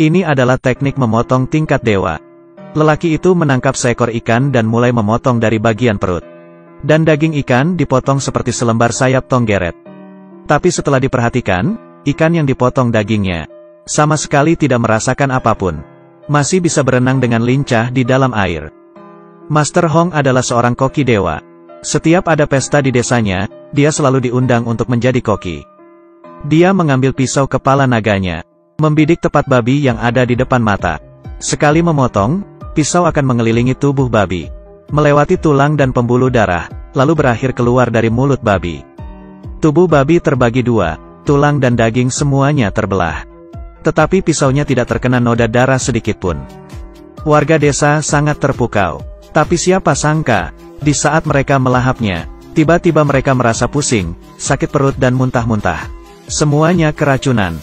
Ini adalah teknik memotong tingkat dewa. Lelaki itu menangkap seekor ikan dan mulai memotong dari bagian perut. Dan daging ikan dipotong seperti selembar sayap tonggeret. Tapi setelah diperhatikan, ikan yang dipotong dagingnya sama sekali tidak merasakan apapun. Masih bisa berenang dengan lincah di dalam air. Master Hong adalah seorang koki dewa. Setiap ada pesta di desanya, dia selalu diundang untuk menjadi koki. Dia mengambil pisau kepala naganya, membidik tepat babi yang ada di depan mata. Sekali memotong, pisau akan mengelilingi tubuh babi, melewati tulang dan pembuluh darah, lalu berakhir keluar dari mulut babi. Tubuh babi terbagi dua, tulang dan daging semuanya terbelah. Tetapi pisaunya tidak terkena noda darah sedikitpun. Warga desa sangat terpukau. Tapi siapa sangka, di saat mereka melahapnya, tiba-tiba mereka merasa pusing, sakit perut dan muntah-muntah. Semuanya keracunan.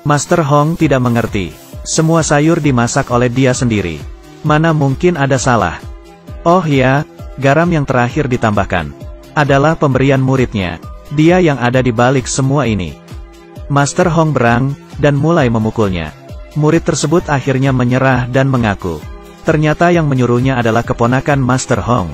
Master Hong tidak mengerti. Semua sayur dimasak oleh dia sendiri. Mana mungkin ada salah? Oh ya, garam yang terakhir ditambahkan adalah pemberian muridnya. Dia yang ada di balik semua ini. Master Hong berang, dan mulai memukulnya. Murid tersebut akhirnya menyerah dan mengaku. Ternyata yang menyuruhnya adalah keponakan Master Hong.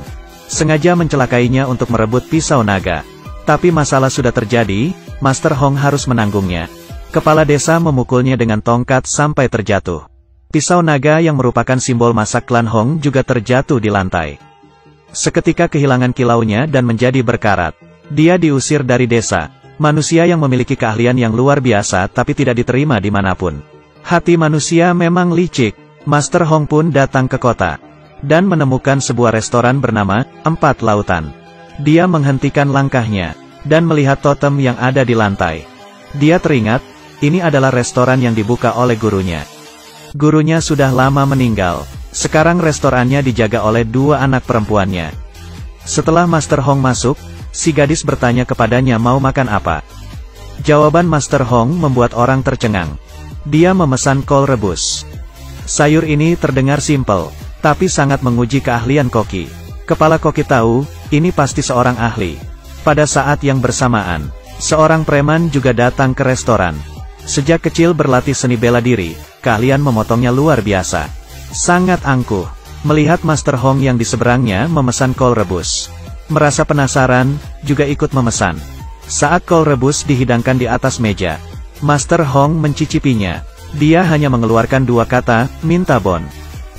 Sengaja mencelakainya untuk merebut pisau naga. Tapi masalah sudah terjadi, Master Hong harus menanggungnya. Kepala desa memukulnya dengan tongkat sampai terjatuh. Pisau naga yang merupakan simbol masak klan Hong juga terjatuh di lantai. Seketika kehilangan kilaunya dan menjadi berkarat. Dia diusir dari desa. Manusia yang memiliki keahlian yang luar biasa tapi tidak diterima dimanapun. Hati manusia memang licik. Master Hong pun datang ke kota. Dan menemukan sebuah restoran bernama Empat Lautan. Dia menghentikan langkahnya. Dan melihat totem yang ada di lantai. Dia teringat, ini adalah restoran yang dibuka oleh gurunya. Gurunya sudah lama meninggal. Sekarang restorannya dijaga oleh dua anak perempuannya. Setelah Master Hong masuk, si gadis bertanya kepadanya mau makan apa. Jawaban Master Hong membuat orang tercengang. Dia memesan kol rebus. Sayur ini terdengar simpel, tapi sangat menguji keahlian koki. Kepala koki tahu, ini pasti seorang ahli. Pada saat yang bersamaan, seorang preman juga datang ke restoran. Sejak kecil berlatih seni bela diri, keahlian memotongnya luar biasa. Sangat angkuh, melihat Master Hong yang di seberangnya memesan kol rebus. Merasa penasaran, juga ikut memesan. Saat kol rebus dihidangkan di atas meja, Master Hong mencicipinya. Dia hanya mengeluarkan dua kata, minta bon.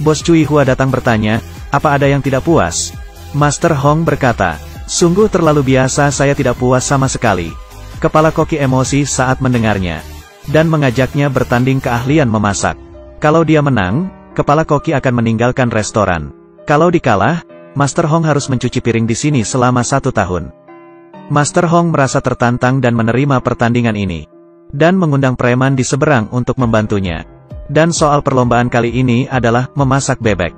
Bos Cui Hua datang bertanya, apa ada yang tidak puas? Master Hong berkata, sungguh terlalu biasa, saya tidak puas sama sekali. Kepala koki emosi saat mendengarnya. Dan mengajaknya bertanding keahlian memasak. Kalau dia menang, kepala koki akan meninggalkan restoran. Kalau dikalah, Master Hong harus mencuci piring di sini selama 1 tahun. Master Hong merasa tertantang dan menerima pertandingan ini. Dan mengundang preman di seberang untuk membantunya. Dan soal perlombaan kali ini adalah memasak bebek.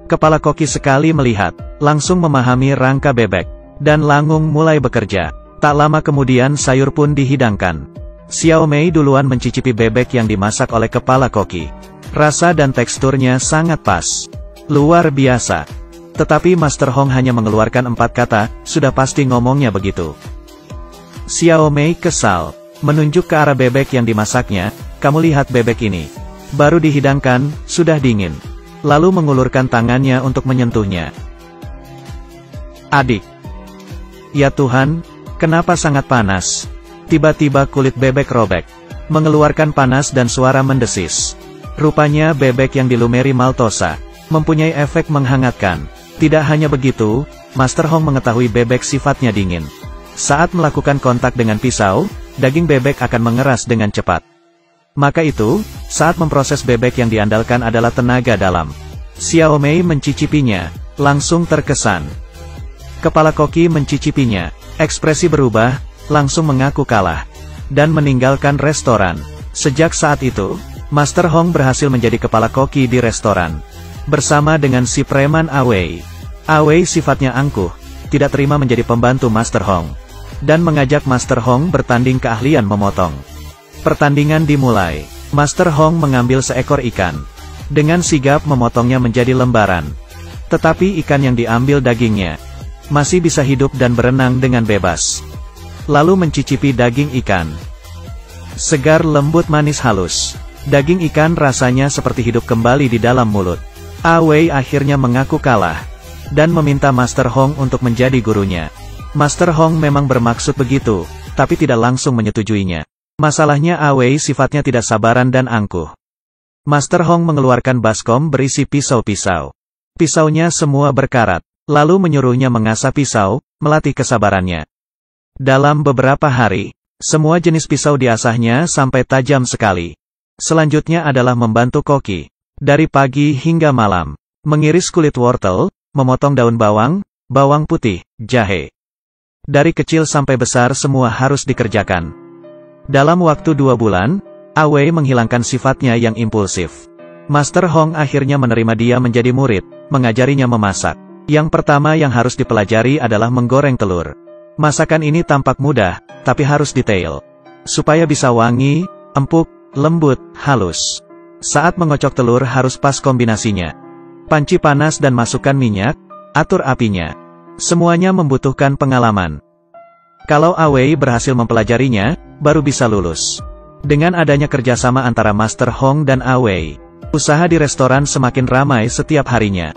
Kepala koki sekali melihat, langsung memahami rangka bebek. Dan Langung mulai bekerja. Tak lama kemudian sayur pun dihidangkan. Xiao Mei duluan mencicipi bebek yang dimasak oleh kepala koki. Rasa dan teksturnya sangat pas. Luar biasa. Tetapi Master Hong hanya mengeluarkan 4 kata, sudah pasti ngomongnya begitu. Xiao Mei kesal. Menunjuk ke arah bebek yang dimasaknya, kamu lihat bebek ini. Baru dihidangkan, sudah dingin. Lalu mengulurkan tangannya untuk menyentuhnya. Adik. Ya Tuhan, kenapa sangat panas? Tiba-tiba kulit bebek robek. Mengeluarkan panas dan suara mendesis. Rupanya bebek yang dilumeri maltosa, mempunyai efek menghangatkan. Tidak hanya begitu, Master Hong mengetahui bebek sifatnya dingin. Saat melakukan kontak dengan pisau, daging bebek akan mengeras dengan cepat. Maka itu, saat memproses bebek yang diandalkan adalah tenaga dalam. Xiao Mei mencicipinya, langsung terkesan. Kepala koki mencicipinya, ekspresi berubah, langsung mengaku kalah. Dan meninggalkan restoran. Sejak saat itu, Master Hong berhasil menjadi kepala koki di restoran. Bersama dengan si preman Awei. Awei sifatnya angkuh, tidak terima menjadi pembantu Master Hong. Dan mengajak Master Hong bertanding keahlian memotong. Pertandingan dimulai. Master Hong mengambil seekor ikan. Dengan sigap memotongnya menjadi lembaran. Tetapi ikan yang diambil dagingnya masih bisa hidup dan berenang dengan bebas. Lalu mencicipi daging ikan. Segar lembut manis halus. Daging ikan rasanya seperti hidup kembali di dalam mulut. Awei akhirnya mengaku kalah, dan meminta Master Hong untuk menjadi gurunya. Master Hong memang bermaksud begitu, tapi tidak langsung menyetujuinya. Masalahnya Awei sifatnya tidak sabaran dan angkuh. Master Hong mengeluarkan baskom berisi pisau-pisau. Pisaunya semua berkarat, lalu menyuruhnya mengasah pisau, melatih kesabarannya. Dalam beberapa hari, semua jenis pisau diasahnya sampai tajam sekali. Selanjutnya adalah membantu koki, dari pagi hingga malam, mengiris kulit wortel, memotong daun bawang, bawang putih, jahe. Dari kecil sampai besar semua harus dikerjakan. Dalam waktu 2 bulan, Awei menghilangkan sifatnya yang impulsif. Master Hong akhirnya menerima dia menjadi murid, mengajarinya memasak. Yang pertama yang harus dipelajari adalah menggoreng telur. Masakan ini tampak mudah, tapi harus detail. Supaya bisa wangi, empuk, lembut, halus. Saat mengocok telur harus pas kombinasinya. Panci panas dan masukkan minyak, atur apinya. Semuanya membutuhkan pengalaman. Kalau Awei berhasil mempelajarinya, baru bisa lulus. Dengan adanya kerjasama antara Master Hong dan Awei, usaha di restoran semakin ramai setiap harinya.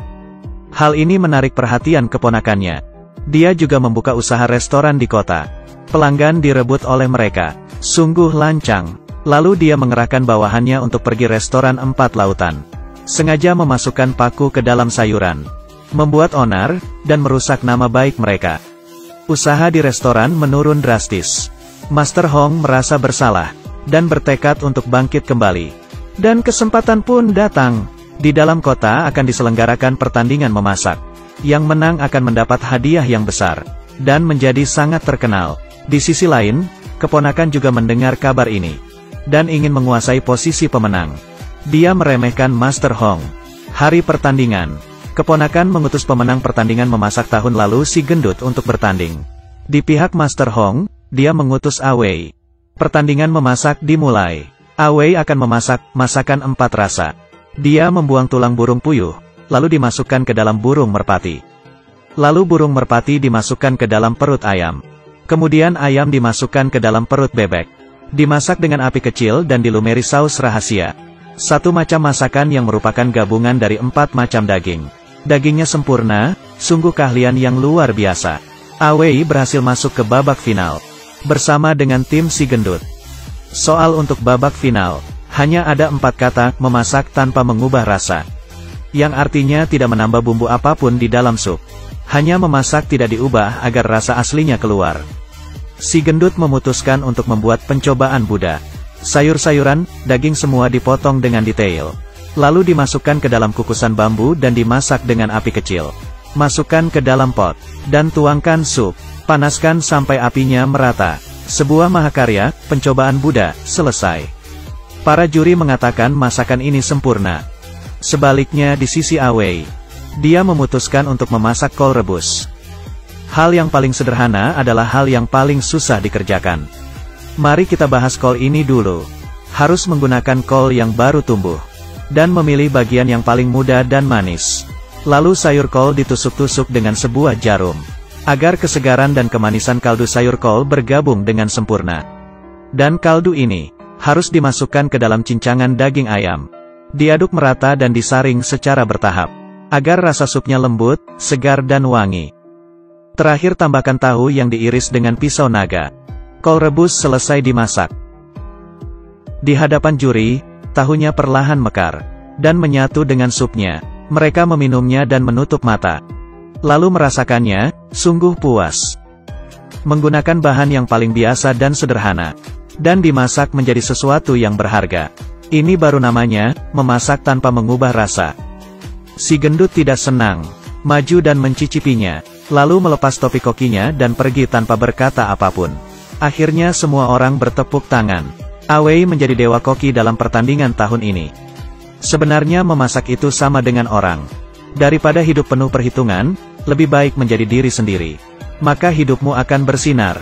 Hal ini menarik perhatian keponakannya. Dia juga membuka usaha restoran di kota. Pelanggan direbut oleh mereka. Sungguh lancang. Lalu dia mengerahkan bawahannya untuk pergi restoran 4 lautan. Sengaja memasukkan paku ke dalam sayuran. Membuat onar, dan merusak nama baik mereka. Usaha di restoran menurun drastis. Master Hong merasa bersalah, dan bertekad untuk bangkit kembali. Dan kesempatan pun datang. Di dalam kota akan diselenggarakan pertandingan memasak. Yang menang akan mendapat hadiah yang besar, dan menjadi sangat terkenal. Di sisi lain, keponakan juga mendengar kabar ini, dan ingin menguasai posisi pemenang. Dia meremehkan Master Hong. Hari pertandingan, keponakan mengutus pemenang pertandingan memasak tahun lalu si gendut untuk bertanding. Di pihak Master Hong, dia mengutus Awei. Pertandingan memasak dimulai. Awei akan memasak masakan 4 rasa. Dia membuang tulang burung puyuh, lalu dimasukkan ke dalam burung merpati. Lalu burung merpati dimasukkan ke dalam perut ayam. Kemudian ayam dimasukkan ke dalam perut bebek. Dimasak dengan api kecil dan dilumeri saus rahasia. 1 macam masakan yang merupakan gabungan dari 4 macam daging. Dagingnya sempurna, sungguh keahlian yang luar biasa. Awei berhasil masuk ke babak final, bersama dengan tim si gendut. Soal untuk babak final, hanya ada 4 kata, memasak tanpa mengubah rasa. Yang artinya tidak menambah bumbu apapun di dalam sup. Hanya memasak tidak diubah agar rasa aslinya keluar. Si gendut memutuskan untuk membuat pencobaan Buddha. Sayur-sayuran, daging semua dipotong dengan detail. Lalu dimasukkan ke dalam kukusan bambu dan dimasak dengan api kecil. Masukkan ke dalam pot, dan tuangkan sup. Panaskan sampai apinya merata. Sebuah mahakarya, pencobaan Buddha, selesai. Para juri mengatakan masakan ini sempurna. Sebaliknya di sisi Awei, dia memutuskan untuk memasak kol rebus. Hal yang paling sederhana adalah hal yang paling susah dikerjakan. Mari kita bahas kol ini dulu. Harus menggunakan kol yang baru tumbuh. Dan memilih bagian yang paling muda dan manis. Lalu sayur kol ditusuk-tusuk dengan sebuah jarum. Agar kesegaran dan kemanisan kaldu sayur kol bergabung dengan sempurna. Dan kaldu ini harus dimasukkan ke dalam cincangan daging ayam. Diaduk merata dan disaring secara bertahap. Agar rasa supnya lembut, segar dan wangi. Terakhir tambahkan tahu yang diiris dengan pisau naga. Kol rebus selesai dimasak. Di hadapan juri, tahunya perlahan mekar. Dan menyatu dengan supnya. Mereka meminumnya dan menutup mata. Lalu merasakannya, sungguh puas. Menggunakan bahan yang paling biasa dan sederhana. Dan dimasak menjadi sesuatu yang berharga. Ini baru namanya, memasak tanpa mengubah rasa. Si gendut tidak senang. Maju dan mencicipinya. Lalu melepas topi kokinya dan pergi tanpa berkata apapun. Akhirnya semua orang bertepuk tangan. Awei menjadi dewa koki dalam pertandingan tahun ini. Sebenarnya memasak itu sama dengan orang. Daripada hidup penuh perhitungan, lebih baik menjadi diri sendiri. Maka hidupmu akan bersinar.